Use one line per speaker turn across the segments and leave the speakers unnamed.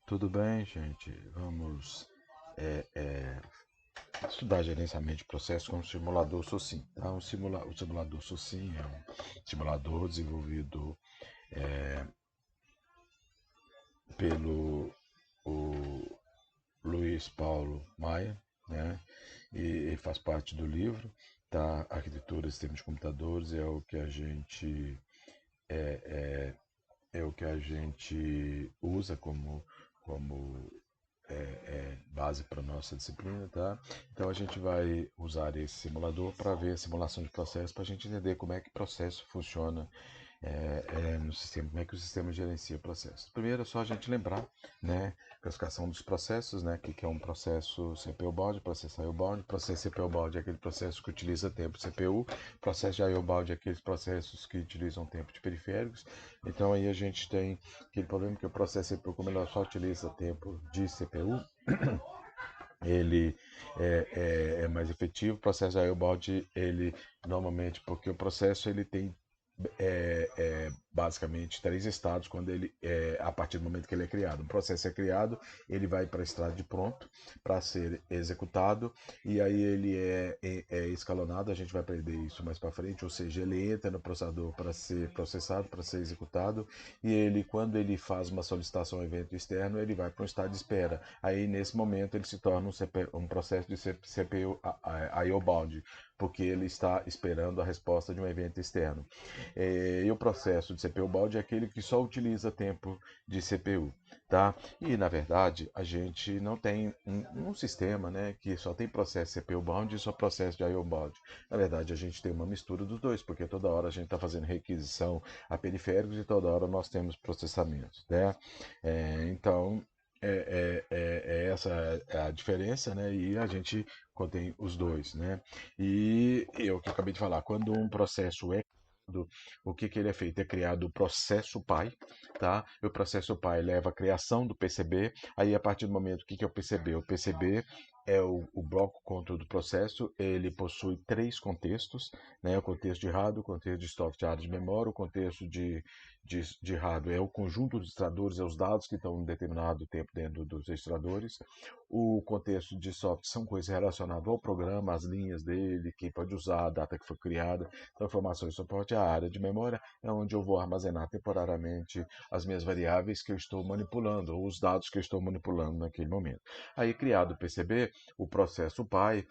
Tudo bem, gente? Vamos é, é, estudar gerenciamento de processos com o simulador SOSIM. Tá? O simulador SOSIM é um simulador desenvolvido pelo o Luiz Paulo Maia, né? E faz parte do livro, tá? Arquitetura e Sistemas de Computadores é o que a gente usa como base para nossa disciplina, tá? Então a gente vai usar esse simulador para ver a simulação de processo, para a gente entender como é que o processo funciona no sistema, como é que o sistema gerencia o processo. Primeiro é só a gente lembrar, né, classificação dos processos, né, que é um processo CPU bound, processo IO bound. Processo CPU bound é aquele processo que utiliza tempo de CPU, processo de IO bound é aqueles processos que utilizam tempo de periféricos. Então aí a gente tem aquele problema que o processo CPU, como ele só utiliza tempo de CPU, ele é mais efetivo. O processo de IO bound, ele normalmente, porque o processo ele tem basicamente três estados quando a partir do momento que ele é criado. Um processo é criado, ele vai para estado de pronto para ser executado, e aí ele é escalonado. A gente vai aprender isso mais para frente, ou seja, ele entra no processador para ser processado, para ser executado, e ele, quando ele faz uma solicitação ao evento externo, ele vai para um estado de espera. Aí nesse momento ele se torna um processo de CPU IO bound, porque ele está esperando a resposta de um evento externo. E o processo de CPU bound é aquele que só utiliza tempo de CPU, tá? E na verdade a gente não tem um sistema, né, que só tem processo CPU bound e só processo de IO bound. Na verdade a gente tem uma mistura dos dois, porque toda hora a gente está fazendo requisição a periféricos e toda hora nós temos processamentos, né? Então essa a diferença, né? E a gente contém os dois, né? E eu que acabei de falar, quando um processo é criado, o que ele é feito? É criado o processo pai, tá? E o processo pai leva à criação do PCB. Aí, a partir do momento, o que é o PCB? O PCB é o bloco controle do processo. Ele possui três contextos, né? O contexto de hardware, o contexto de software, de área de memória. O contexto de hardware é o conjunto dos registradores, é os dados que estão em determinado tempo dentro dos registradores. O contexto de software são coisas relacionadas ao programa, as linhas dele, quem pode usar, a data que foi criada. Então, informações de suporte. A área de memória é onde eu vou armazenar temporariamente as minhas variáveis que eu estou manipulando, ou os dados que eu estou manipulando naquele momento. Aí, criado o PCB, o processo pai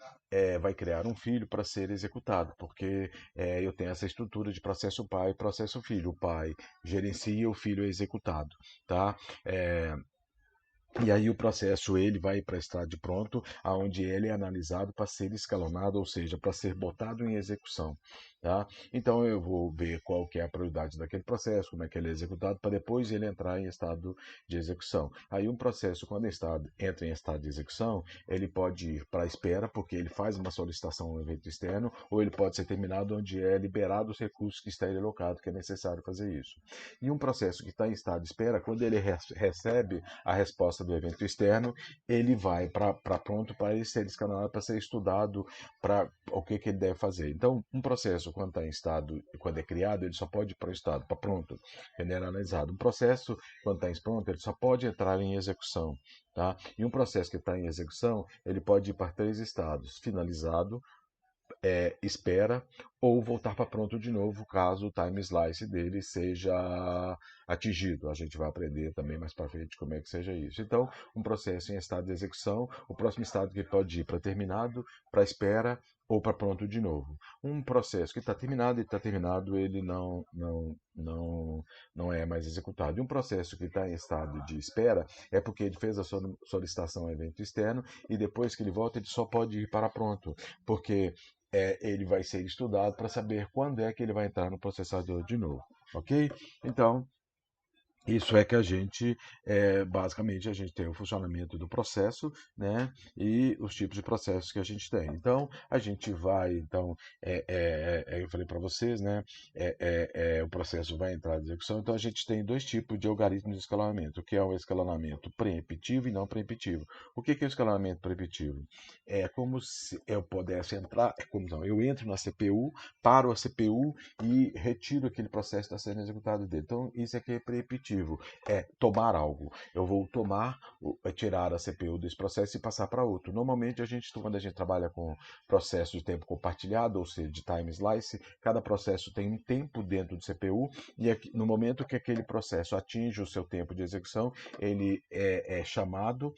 vai criar um filho para ser executado, porque eu tenho essa estrutura de processo pai e processo filho. O pai gerencia, o filho é executado, tá? É, e aí o processo ele vai para estado de pronto, aonde ele é analisado para ser escalonado, ou seja, para ser botado em execução. Tá? Então eu vou ver qual que é a prioridade daquele processo, como é que ele é executado, para depois ele entrar em estado de execução. Aí um processo, quando entra em estado de execução, ele pode ir para a espera, porque ele faz uma solicitação ao evento externo, ou ele pode ser terminado onde é liberado os recursos que está alocado, que é necessário fazer isso. E um processo que está em estado de espera, quando ele recebe a resposta do evento externo, ele vai para pronto para ele ser escalonado, para ser estudado, para o que ele deve fazer. Então, um processo, quando está em estado, quando é criado, ele só pode ir para o estado, para pronto, generalizado. Um processo, quando está em pronto, ele só pode entrar em execução. Tá? E um processo que está em execução, ele pode ir para três estados: finalizado, espera, ou voltar para pronto de novo, caso o time slice dele seja atingido. A gente vai aprender também mais para frente como é que seja isso. Então, um processo em estado de execução, o próximo estado que pode ir para terminado, para espera ou para pronto de novo. Um processo que está terminado, ele não é mais executado. E um processo que está em estado de espera é porque ele fez a solicitação ao evento externo e depois que ele volta, ele só pode ir para pronto, porque ele vai ser estudado para saber quando é que ele vai entrar no processador de novo, ok? Então, isso é que a gente, basicamente, a gente tem o funcionamento do processo, né, e os tipos de processos que a gente tem. Então, a gente vai, então, eu falei para vocês, né, o processo vai entrar em execução. Então, a gente tem dois tipos de algoritmos de escalonamento, que é o escalonamento preemptivo e não preemptivo. O que é o escalonamento preemptivo? É como se eu pudesse entrar, como não, eu entro na CPU, paro a CPU e retiro aquele processo que está sendo executado dele. Então, isso aqui é preemptivo. repetitivo, é tomar algo. Eu vou tirar a CPU desse processo e passar para outro. Normalmente, quando a gente trabalha com processo de tempo compartilhado, ou seja, de time slice, cada processo tem um tempo dentro do CPU, e no momento que aquele processo atinge o seu tempo de execução, ele é chamado,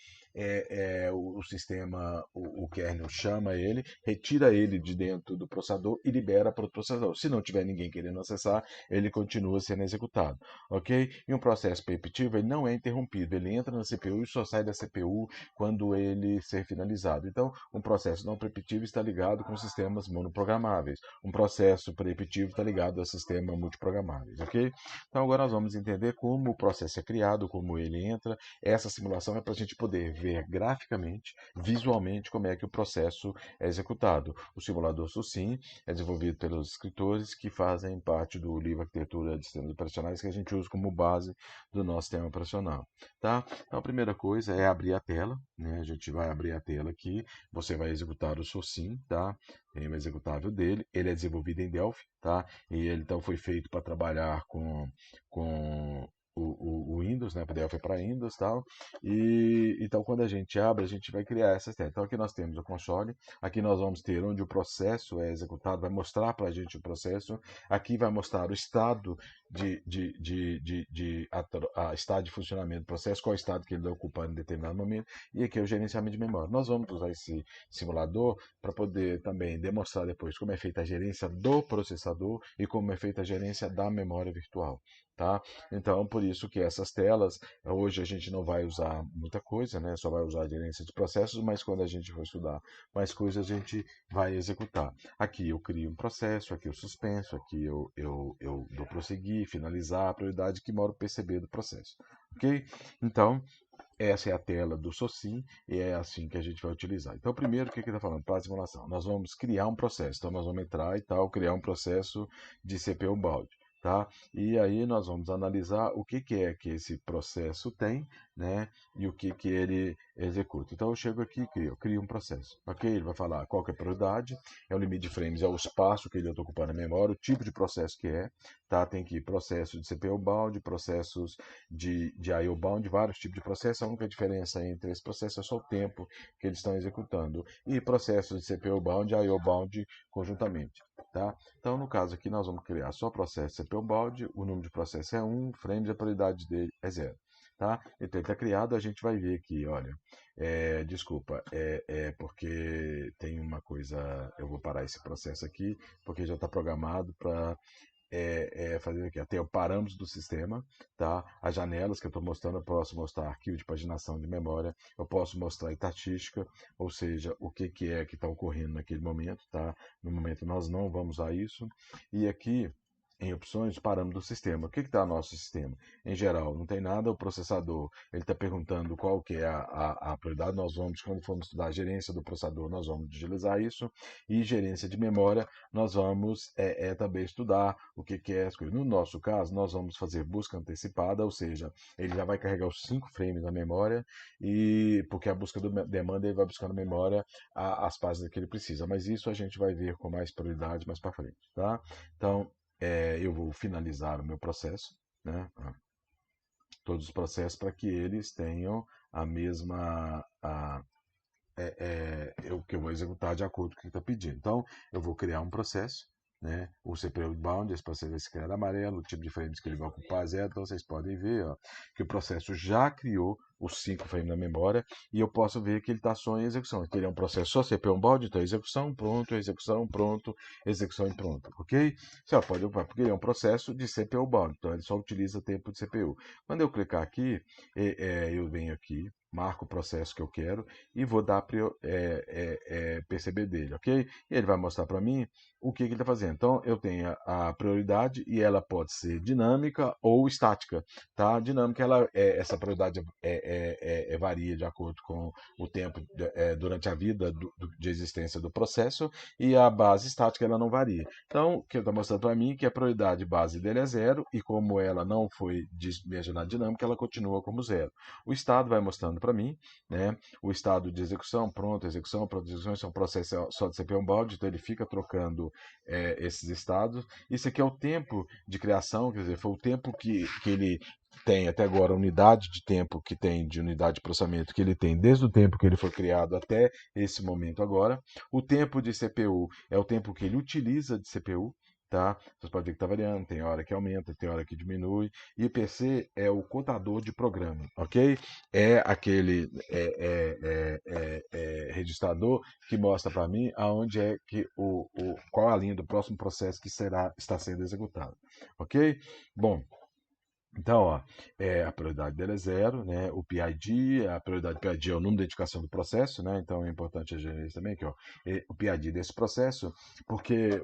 o sistema, o kernel chama ele, retira ele de dentro do processador e libera para o processador. Se não tiver ninguém querendo acessar, ele continua sendo executado, ok? E um processo repetitivo, ele não é interrompido, ele entra na CPU e só sai da CPU quando ele ser finalizado. Então, um processo não repetitivo está ligado com sistemas monoprogramáveis. Um processo repetitivo está ligado a sistemas multiprogramáveis, ok? Então, agora nós vamos entender como o processo é criado, como ele entra. Essa simulação é para a gente poder ver graficamente, visualmente, como é que o processo é executado. O simulador SUSIM é desenvolvido pelos escritores que fazem parte do livro Arquitetura de Sistemas Operacionais, que a gente usa como base do nosso sistema operacional. Tá? Então, a primeira coisa é abrir a tela, né? A gente vai abrir a tela aqui, você vai executar o SUSIM, tá? Tem o executável dele, ele é desenvolvido em Delphi, tá? E ele então foi feito para trabalhar com o Windows, né? Delphi para Windows e tal. E então, quando a gente abre, a gente vai criar essas telas. Então, aqui nós temos o console, aqui nós vamos ter onde o processo é executado, vai mostrar para a gente o processo, aqui vai mostrar o estado estado de funcionamento do processo, qual estado que ele está ocupando em determinado momento, e aqui é o gerenciamento de memória. Nós vamos usar esse simulador para poder também demonstrar depois como é feita a gerência do processador e como é feita a gerência da memória virtual. Tá? Então, por isso que essas telas, hoje a gente não vai usar muita coisa, né? Só vai usar a gerência de processos, mas quando a gente for estudar mais coisas, a gente vai executar. Aqui eu crio um processo, aqui eu suspenso, aqui eu dou prosseguir, finalizar, a prioridade que mora o PCB do processo. Ok? Então, essa é a tela do SOSIM e é assim que a gente vai utilizar. Então, primeiro, o que está falando? Para a simulação. Nós vamos criar um processo. Então, nós vamos entrar e tal, criar um processo de CPU balde. Tá? E aí nós vamos analisar o que é que esse processo tem, né? E o que ele executa. Então eu chego aqui e crio um processo. Ok? Ele vai falar qual que é a prioridade, é o limite de frames, é o espaço que ele está ocupando a memória, o tipo de processo que é. Tá? Tem aqui processo de CPU bound, processos de I/O bound, vários tipos de processo. A única diferença entre esses processos é só o tempo que eles estão executando. E processos de CPU bound e I/O bound conjuntamente. Tá? Então, no caso aqui, nós vamos criar só processo CPU balde, o número de processo é 1, frames, a prioridade dele é 0. Tá? Então, ele está criado, a gente vai ver aqui, olha, desculpa, porque tem uma coisa, eu vou parar esse processo aqui, porque já está programado para fazer aqui. Tem o parâmetros do sistema, tá? As janelas que eu estou mostrando, eu posso mostrar arquivo de paginação de memória, eu posso mostrar estatística, ou seja, o que é que está ocorrendo naquele momento, tá? No momento nós não vamos usar isso. E aqui, em opções, parâmetros do sistema. O que está no nosso sistema? Em geral, não tem nada, o processador, ele está perguntando qual que é a prioridade, nós vamos, quando formos estudar a gerência do processador, nós vamos utilizar isso, e gerência de memória, nós vamos também estudar o que é as coisas. No nosso caso, nós vamos fazer busca antecipada, ou seja, ele já vai carregar os 5 frames da memória, e porque a busca do demanda, ele vai buscar na memória as páginas que ele precisa, mas isso a gente vai ver com mais prioridade mais para frente, tá? Então, eu vou finalizar o meu processo, né? Todos os processos para que eles tenham a mesma que eu vou executar de acordo com o que está pedindo. Então, eu vou criar um processo, né? O CPU bound, esse processo vai se criar amarelo, o tipo de frames que ele vai ocupar é 0. Então, vocês podem ver, ó, que o processo já criou os 5 frames da memória e eu posso ver que ele está só em execução. Aqui ele é um processo só CPU bound, então execução, pronto, execução, pronto, execução e pronto, ok? Você pode ocupar, porque ele é um processo de CPU bound, então ele só utiliza tempo de CPU. Quando eu clicar aqui, eu venho aqui, marco o processo que eu quero e vou dar PCB dele, ok? E ele vai mostrar para mim o que ele está fazendo. Então, eu tenho a prioridade e ela pode ser dinâmica ou estática, tá? Dinâmica, essa prioridade varia de acordo com o tempo durante a vida de existência do processo, e a base estática, ela não varia. Então, o que ele está mostrando para mim é que a prioridade base dele é 0 e como ela não foi mencionada dinâmica, ela continua como 0. O estado vai mostrando para mim, né? O estado de execução, pronto, execução, isso é um processo só de CPU bound, então ele fica trocando esses estados. Isso aqui é o tempo de criação, quer dizer, foi o tempo que ele tem até agora a unidade de tempo que tem de unidade de processamento que ele tem desde o tempo que ele foi criado até esse momento agora. O tempo de CPU é o tempo que ele utiliza de CPU, tá? Você pode ver que está variando, tem hora que aumenta, tem hora que diminui. IPC é o contador de programa, ok? É aquele registrador que mostra para mim aonde é que qual a linha do próximo processo que está sendo executado, ok? Bom, então, ó, a prioridade dela é zero, né? O PID, a prioridade do PID é o número de identificação do processo, né? Então é importante a gente isso também, que ó, o PID desse processo, porque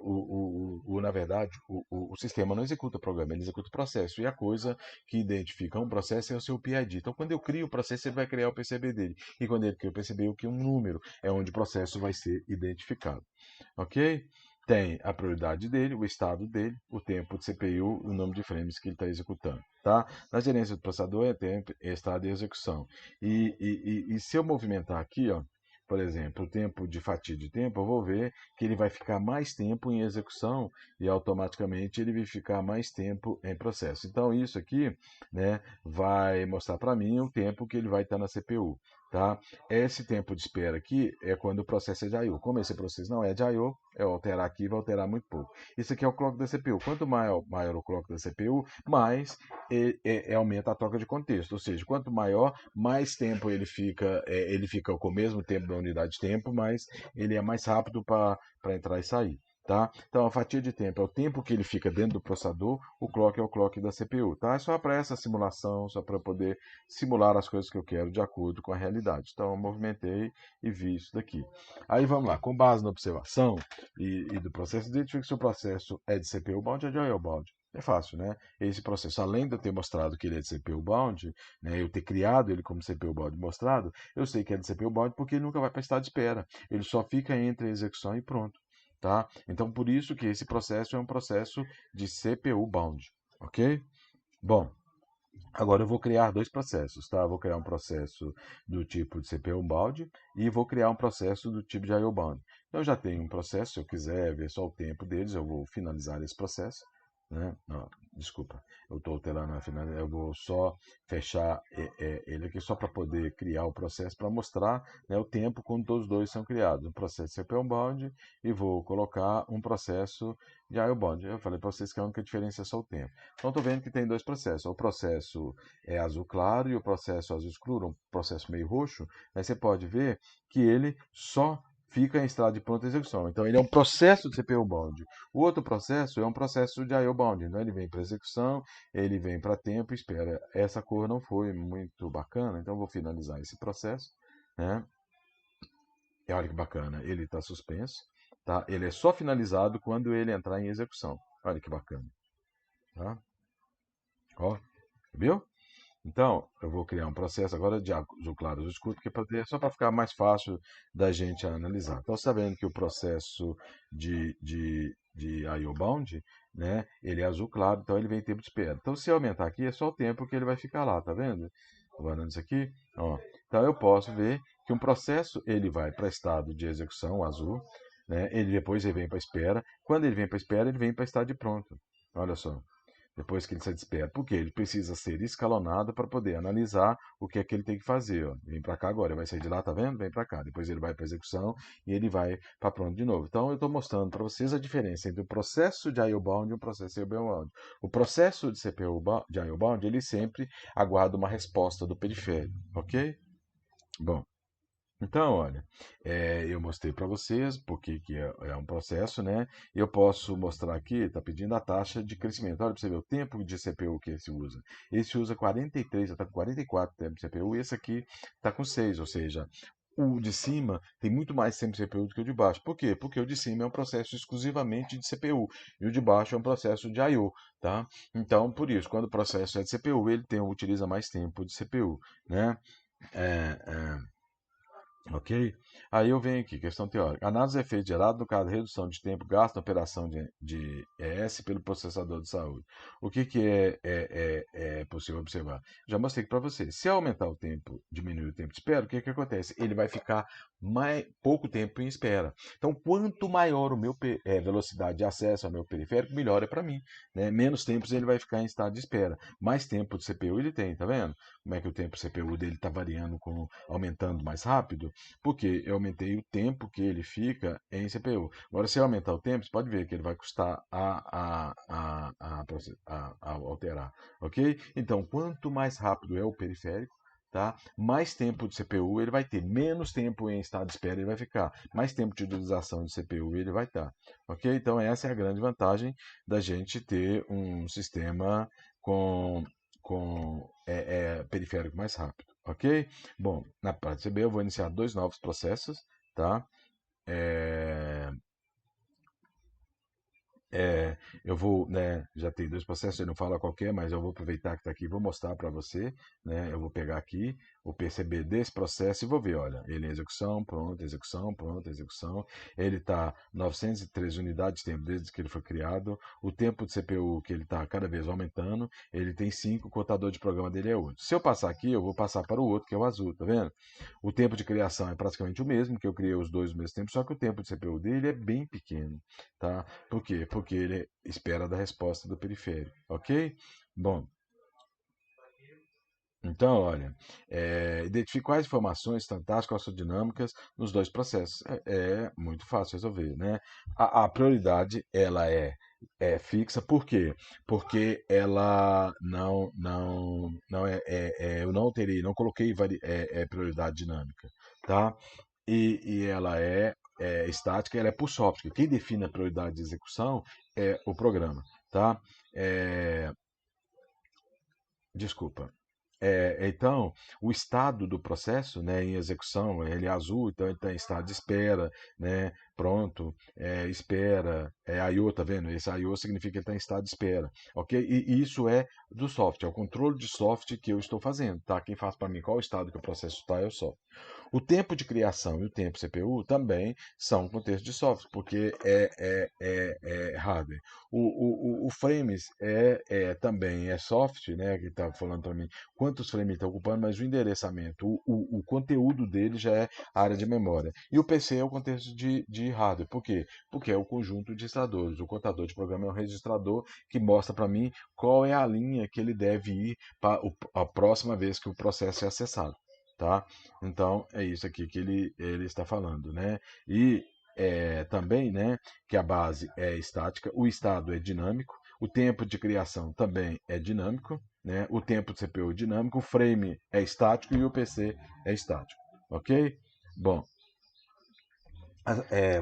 na verdade o sistema não executa o programa, ele executa o processo. E a coisa que identifica um processo é o seu PID. Então, quando eu crio o processo, ele vai criar o PCB dele. E quando ele cria o PCB, eu crio um número, é onde o processo vai ser identificado. Ok? Tem a prioridade dele, o estado dele, o tempo de CPU e o número de frames que ele está executando. Tá? Na gerência do processador é tempo, estado e execução. E se eu movimentar aqui, ó, por exemplo, o tempo de fatia de tempo, eu vou ver que ele vai ficar mais tempo em execução e automaticamente ele vai ficar mais tempo em processo. Então isso aqui, né, vai mostrar para mim o tempo que ele vai estar na CPU. Tá? Esse tempo de espera aqui é quando o processo é de I/O. Como esse processo não é de I/O, eu alterar aqui vai alterar muito pouco. Isso aqui é o clock da CPU. Quanto maior o clock da CPU, mais aumenta a troca de contexto. Ou seja, quanto maior, mais tempo ele fica com o mesmo tempo da unidade de tempo, mas ele é mais rápido para entrar e sair. Tá? Então a fatia de tempo é o tempo que ele fica dentro do processador, o clock é o clock da CPU. Tá? É só para essa simulação, só para poder simular as coisas que eu quero de acordo com a realidade. Então eu movimentei e vi isso daqui. Aí vamos lá, com base na observação e do processo, identifique se o processo é de CPU bound ou de I/O bound. É fácil, né? Esse processo, além de eu ter mostrado que ele é de CPU bound, né, eu ter criado ele como CPU bound mostrado, eu sei que é de CPU bound porque ele nunca vai para estado de espera. Ele só fica entre a execução e pronto. Tá? Então, por isso que esse processo é um processo de CPU bound. Ok? Bom, agora eu vou criar dois processos, tá? Eu vou criar um processo do tipo de CPU bound e vou criar um processo do tipo de I/O bound. Então, eu já tenho um processo, se eu quiser ver só o tempo deles, eu vou finalizar esse processo, né? Não, desculpa, eu estou alterando a final, eu vou só fechar ele aqui só para poder criar o processo para mostrar, né, o tempo quando todos os dois são criados. Um processo CPU bound e vou colocar um processo de I/O bound. Eu falei para vocês que a única diferença é só o tempo. Então, estou vendo que tem dois processos. O processo é azul claro e o processo azul escuro, um processo meio roxo. Aí você pode ver que ele só fica em estado de pronta execução. Então, ele é um processo de CPU bound. O outro processo é um processo de I/O bound. Então, ele vem para execução, ele vem para tempo e espera. Essa cor não foi muito bacana, então vou finalizar esse processo. Né? E olha que bacana, ele está suspenso. Tá? Ele é só finalizado quando ele entrar em execução. Olha que bacana. Tá? Ó, viu? Então, eu vou criar um processo agora de azul claro, azul escuro, porque só para ficar mais fácil da gente analisar. Então, sabendo que o processo de I/O bound, né, ele é azul claro, então ele vem em tempo de espera. Então, se eu aumentar aqui, é só o tempo que ele vai ficar lá, tá vendo? Vou isso aqui, ó. Então, eu posso ver que um processo ele vai para estado de execução, azul, né, depois ele vem para espera. Quando ele vem para espera, ele vem para estado de pronto. Olha só. Depois que ele se desperta, porque ele precisa ser escalonado para poder analisar o que é que ele tem que fazer. Ó. Vem para cá agora, ele vai sair de lá, tá vendo? Vem para cá. Depois ele vai para execução e ele vai para pronto de novo. Então eu estou mostrando para vocês a diferença entre o processo de I/O bound e o processo de CPU bound. O processo de CPU de I/O bound ele sempre aguarda uma resposta do periférico, ok? Bom. Então, olha, eu mostrei para vocês porque que é um processo, né? Eu posso mostrar aqui, está pedindo a taxa de crescimento. Olha para você ver o tempo de CPU que esse usa. Esse usa 43, está com 44 tempo de CPU, e esse aqui está com 6, ou seja, o de cima tem muito mais tempo de CPU do que o de baixo. Por quê? Porque o de cima é um processo exclusivamente de CPU e o de baixo é um processo de I/O, tá? Então, por isso, quando o processo é de CPU, ele utiliza mais tempo de CPU, né? É, é. Ok? Aí eu venho aqui, questão teórica. Análise de efeito gerado no caso de redução de tempo gasto na operação de ES pelo processador de saúde. O que é possível observar? Já mostrei para você. Se aumentar o tempo, diminuir o tempo de espera, o que acontece? Ele vai ficar pouco tempo em espera. Então, quanto maior o meu velocidade de acesso ao meu periférico, melhor é para mim. Né? Menos tempos ele vai ficar em estado de espera. Mais tempo de CPU ele tem, tá vendo? Como é que o tempo CPU dele está variando, aumentando mais rápido? Porque eu aumentei o tempo que ele fica em CPU. Agora, se eu aumentar o tempo, você pode ver que ele vai custar a alterar, ok? Então, quanto mais rápido é o periférico, tá? Mais tempo de CPU ele vai ter, menos tempo em estado de espera ele vai ficar, mais tempo de utilização de CPU ele vai estar, ok? Então, essa é a grande vantagem da gente ter um sistema com periférico mais rápido, ok? Bom, na parte CB eu vou iniciar dois novos processos, tá? É, eu vou, né, já tem dois processos, eu não falo qualquer, mas eu vou aproveitar que está aqui e vou mostrar para você, né? Eu vou pegar aqui o PCB desse processo e vou ver, olha, ele em execução, pronto, execução, pronto, execução. Ele está 913 unidades de tempo desde que ele foi criado. O tempo de CPU que ele está cada vez aumentando, ele tem 5, o contador de programa dele é 8. Se eu passar aqui, eu vou passar para o outro, que é o azul, tá vendo? O tempo de criação é praticamente o mesmo, que eu criei os dois ao mesmo tempo, só que o tempo de CPU dele é bem pequeno, tá? Por quê? Porque ele espera da resposta do periférico, ok? Bom, então, olha, identifique quais informações fantásticas ou dinâmicas nos dois processos. É muito fácil resolver, né? A prioridade, ela é fixa, por quê? Porque ela não eu não alterei, não coloquei prioridade dinâmica, tá? E ela é estática, ela é por software. Quem define a prioridade de execução é o programa, tá? É, desculpa. Então, o estado do processo, né, em execução, ele é azul, então ele está em estado de espera, né, pronto, espera, I/O, tá vendo? Esse I/O significa que ele está em estado de espera, ok? E isso é do software, é o controle de software que eu estou fazendo, tá? Quem faz para mim qual o estado que o processo está é o software. O tempo de criação e o tempo CPU também são contexto de software, porque é hardware. O frames também é software, né? Que está falando para mim quantos frames está ocupando, mas o endereçamento, o conteúdo dele já é área de memória. E o PC é o contexto de hardware. Por quê? Porque é o conjunto de registradores. O contador de programa é um registrador que mostra para mim qual é a linha que ele deve ir para a próxima vez que o processo é acessado. Tá? Então, é isso aqui que ele está falando, né? E também, né, que a base é estática, o estado é dinâmico, o tempo de criação também é dinâmico, né? O tempo de CPU é dinâmico, o frame é estático e o PC é estático, ok? Bom,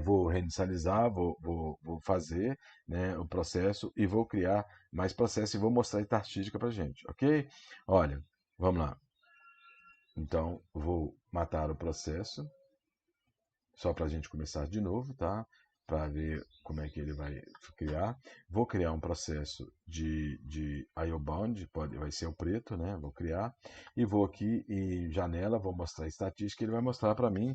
vou reinicializar, vou fazer, né, o processo e vou criar mais processo e vou mostrar a estatística para gente, ok? Olha, vamos lá. Então, vou matar o processo, só para a gente começar de novo, tá? Para ver como é que ele vai criar. Vou criar um processo de IO Bound, vai ser o preto, né? Vou criar. E vou aqui em janela, vou mostrar a estatística. Ele vai mostrar para mim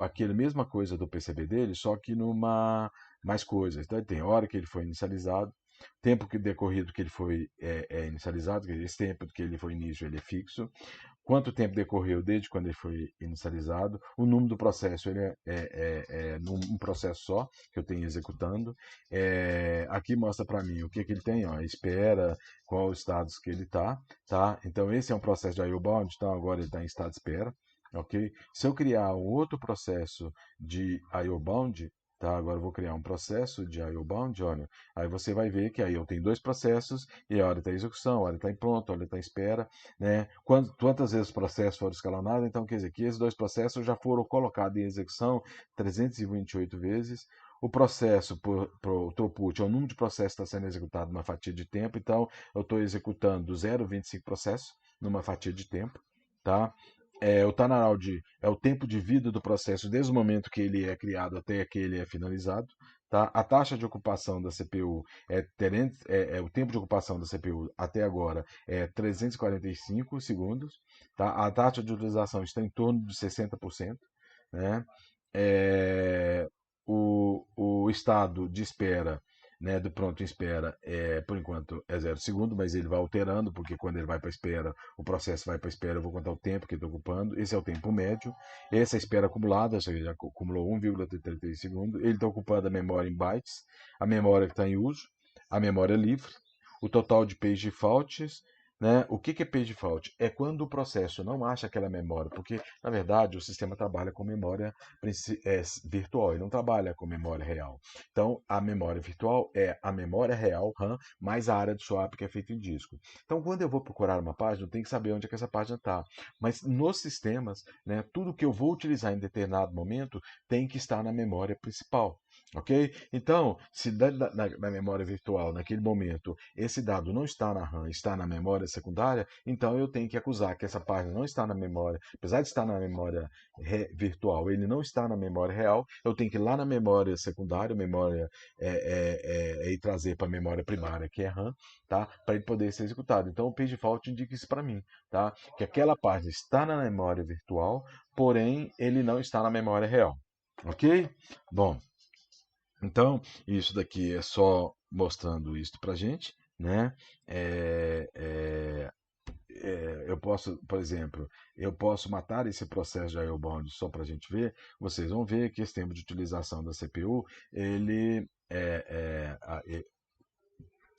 aquele mesma coisa do PCB dele, só que numa mais coisas. Então, ele tem hora que ele foi inicializado, tempo que decorrido que ele foi inicializado, esse tempo que ele foi início ele é fixo, quanto tempo decorreu desde quando ele foi inicializado, o número do processo ele num processo só que eu tenho executando. Aqui mostra para mim o que ele tem, ó, espera, qual o status que ele está, tá? Então esse é um processo de IO bound, então agora ele está em estado de espera, ok? Se eu criar um outro processo de IO bound, tá? Agora eu vou criar um processo de IO bound, olha, aí você vai ver que aí eu tenho dois processos e a hora está em execução, a hora está em pronto, a hora está em espera, né? Quantas vezes os processos foram escalonados? Então, quer dizer que esses dois processos já foram colocados em execução 328 vezes. O processo, o throughput, é o número de processos que está sendo executado numa fatia de tempo. Então, eu estou executando 0,25 processos numa fatia de tempo. Tá? O turnaround é o tempo de vida do processo desde o momento que ele é criado até que ele é finalizado. Tá? A taxa de ocupação da CPU o tempo de ocupação da CPU até agora é 345 segundos. Tá? A taxa de utilização está em torno de 60%. né? É, o estado de espera, né, do pronto em espera, por enquanto é 0 segundo, mas ele vai alterando, porque quando ele vai para espera, o processo vai para espera, eu vou contar o tempo que ele está ocupando. Esse é o tempo médio. Essa é a espera acumulada, ou seja, já acumulou 1,33 segundos. Ele está ocupando a memória em bytes, a memória que está em uso, a memória livre, o total de page defaults, né? O que é page default? É quando o processo não acha aquela memória, porque na verdade o sistema trabalha com memória virtual, ele não trabalha com memória real. Então a memória virtual é a memória real, RAM, mais a área do swap que é feita em disco. Então quando eu vou procurar uma página, eu tenho que saber onde é que essa página está. Mas nos sistemas, né, tudo que eu vou utilizar em determinado momento tem que estar na memória principal. Ok? Então, se na memória virtual, naquele momento, esse dado não está na RAM, está na memória secundária, então eu tenho que acusar que essa página não está na memória, apesar de estar na memória virtual, ele não está na memória real, eu tenho que ir lá na memória secundária, memória e trazer para a memória primária, que é RAM, tá? Para ele poder ser executado. Então o page default indica isso para mim, tá? Que aquela página está na memória virtual, porém ele não está na memória real. Ok? Bom, então, isso daqui é só mostrando isso para a gente, né? É, é, eu posso, por exemplo, eu posso matar esse processo de I/O bound só para a gente ver. Vocês vão ver que esse tempo de utilização da CPU, ele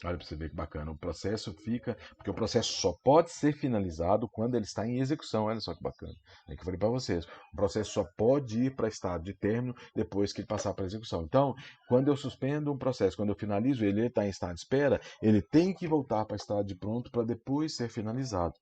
olha para você ver que bacana. O processo fica. Porque o processo só pode ser finalizado quando ele está em execução. Olha só que bacana. É que eu falei para vocês. O processo só pode ir para estado de término depois que ele passar para execução. Então, quando eu suspendo um processo, quando eu finalizo ele está em estado de espera, ele tem que voltar para estado de pronto para depois ser finalizado.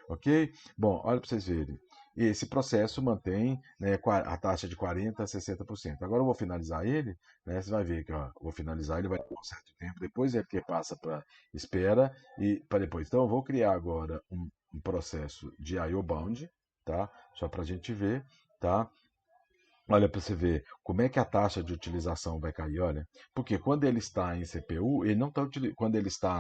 Ok? Bom, olha para vocês verem. E esse processo mantém, né, a taxa de 40% a 60%. Agora eu vou finalizar ele, né, você vai ver que ó, vou finalizar, ele vai ter um certo tempo, depois é porque passa para espera e para depois. Então eu vou criar agora um processo de I/O bound, tá? Só para a gente ver, tá? Olha para você ver como é que a taxa de utilização vai cair, olha. Porque quando ele está em CPU, ele não está quando ele está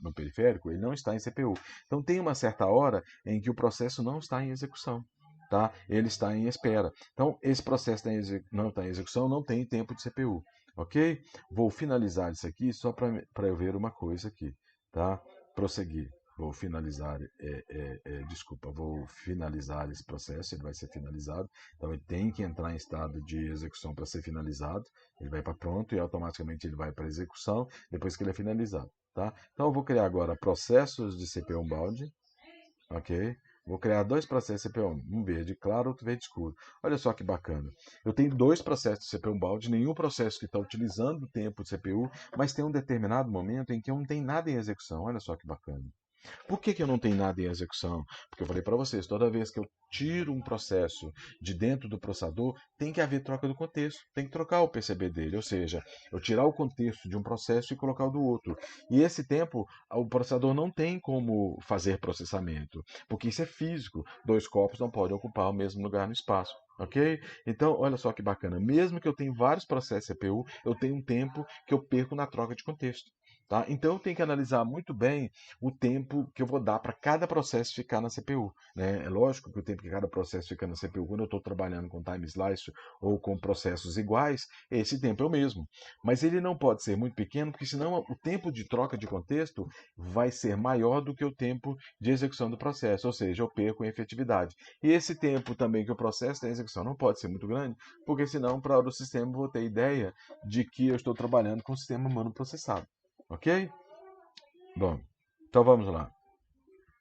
no periférico, ele não está em CPU. Então tem uma certa hora em que o processo não está em execução, tá? Ele está em espera. Então esse processo não está em execução, não tem tempo de CPU, ok? Vou finalizar isso aqui só para eu ver uma coisa aqui, tá? Prosseguir. Vou finalizar, desculpa, vou finalizar esse processo, ele vai ser finalizado. Então ele tem que entrar em estado de execução para ser finalizado. Ele vai para pronto e automaticamente ele vai para execução depois que ele é finalizado, tá? Então eu vou criar agora processos de CPU bound, ok? Vou criar dois processos de CPU, um verde claro, outro verde escuro. Olha só que bacana. Eu tenho dois processos de CPU bound, nenhum processo que está utilizando o tempo de CPU, mas tem um determinado momento em que eu não tenho nada em execução. Olha só que bacana. Por que eu não tenho nada em execução? Porque eu falei para vocês, toda vez que eu tiro um processo de dentro do processador, tem que haver troca do contexto, tem que trocar o PCB dele, ou seja, eu tirar o contexto de um processo e colocar o do outro. E esse tempo, o processador não tem como fazer processamento, porque isso é físico, dois corpos não podem ocupar o mesmo lugar no espaço. Ok? Então, olha só que bacana. Mesmo que eu tenha vários processos CPU, eu tenho um tempo que eu perco na troca de contexto. Tá? Então, eu tenho que analisar muito bem o tempo que eu vou dar para cada processo ficar na CPU. Né? É lógico que o tempo que cada processo fica na CPU, quando eu estou trabalhando com time slice ou com processos iguais, esse tempo é o mesmo. Mas ele não pode ser muito pequeno, porque senão o tempo de troca de contexto vai ser maior do que o tempo de execução do processo, ou seja, eu perco em efetividade. E esse tempo também que o processo tem execução não pode ser muito grande, porque senão para o sistema eu vou ter ideia de que eu estou trabalhando com um sistema monoprocessado. Ok? Bom, então vamos lá.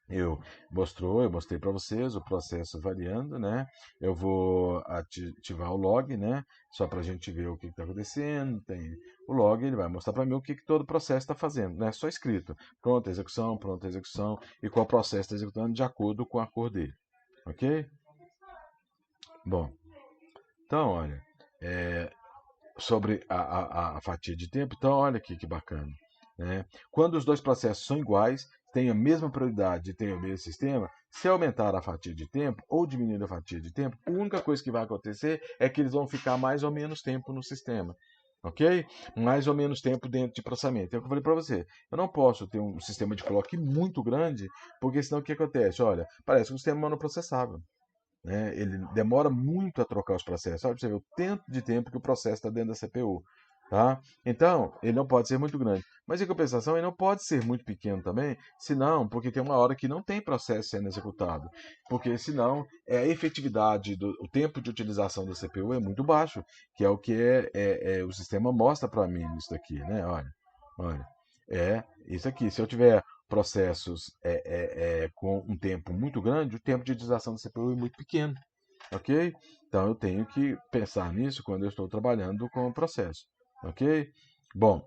Eu mostrei para vocês o processo variando, né? Eu vou ativar o log, né? Só para a gente ver o que está acontecendo. Tem o log, ele vai mostrar para mim o que todo o processo está fazendo, né? Só escrito, pronta execução, e qual processo está executando de acordo com a cor dele, ok? Bom, então olha, sobre a fatia de tempo, então olha aqui que bacana. Né? Quando os dois processos são iguais, têm a mesma prioridade e têm o mesmo sistema, se aumentar a fatia de tempo ou diminuir a fatia de tempo, a única coisa que vai acontecer é que eles vão ficar mais ou menos tempo no sistema. Ok? Mais ou menos tempo dentro de processamento. É o que eu falei para você. Eu não posso ter um sistema de clock muito grande, porque senão o que acontece? Olha, parece um sistema monoprocessável. né? Ele demora muito a trocar os processos. Olha pra você ver o tanto de tempo que o processo está dentro da CPU. Tá? Então, ele não pode ser muito grande. Mas em compensação, ele não pode ser muito pequeno também, senão, porque tem uma hora que não tem processo sendo executado. Porque senão a efetividade, o tempo de utilização da CPU é muito baixo, que é o que o sistema mostra para mim isso daqui, né? Olha, isso aqui. Se eu tiver processos com um tempo muito grande, o tempo de utilização da CPU é muito pequeno, ok? Então eu tenho que pensar nisso quando eu estou trabalhando com o processo, ok? Bom,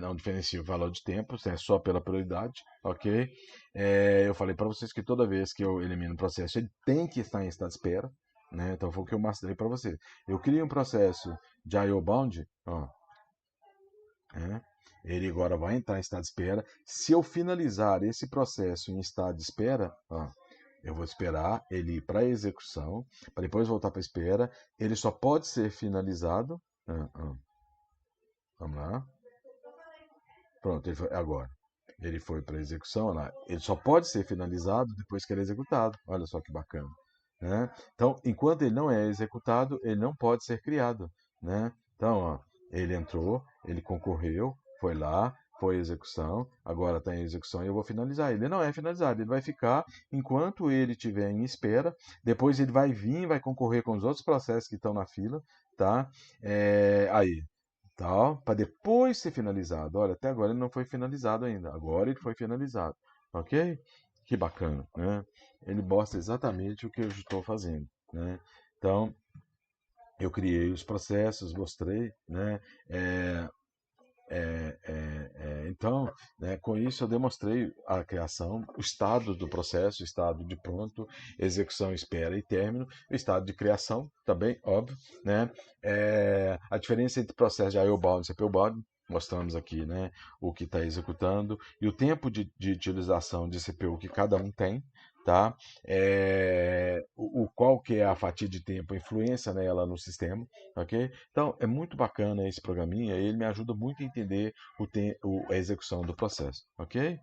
não diferencio o valor de tempo, é só pela prioridade, ok? Eu falei para vocês que toda vez que eu elimino um processo, ele tem que estar em estado de espera, né? Então foi o que eu mostrei para vocês. Eu crio um processo de I/O bound, ó, né? Ele agora vai entrar em estado de espera. Se eu finalizar esse processo em estado de espera, ó, eu vou esperar ele ir para a execução, para depois voltar para a espera. Ele só pode ser finalizado. Vamos lá. Pronto, agora. Ele foi para a execução. Olha lá. Ele só pode ser finalizado depois que ele é executado. Olha só que bacana. Né? Então, enquanto ele não é executado, ele não pode ser criado. Né? Então, ó, ele entrou, ele concorreu, foi lá, foi execução, agora está em execução e eu vou finalizar. Ele não é finalizado, ele vai ficar enquanto ele estiver em espera, depois ele vai vir, vai concorrer com os outros processos que estão na fila, tá? Aí, tal, para depois ser finalizado. Olha, até agora ele não foi finalizado ainda, agora ele foi finalizado, ok? Que bacana, né? Ele mostra exatamente o que eu estou fazendo, né? Então, eu criei os processos, mostrei, né? Então, né, com isso eu demonstrei a criação, o estado do processo, o estado de pronto, execução, espera e término, o estado de criação, também, óbvio, né? A diferença entre processo de I/O bound e CPU bound, mostramos aqui, né, o que está executando e o tempo de utilização de CPU que cada um tem, tá? Qual que é a fatia de tempo, a influência nela no sistema, ok? Então, é muito bacana esse programinha, ele me ajuda muito a entender a execução do processo, ok?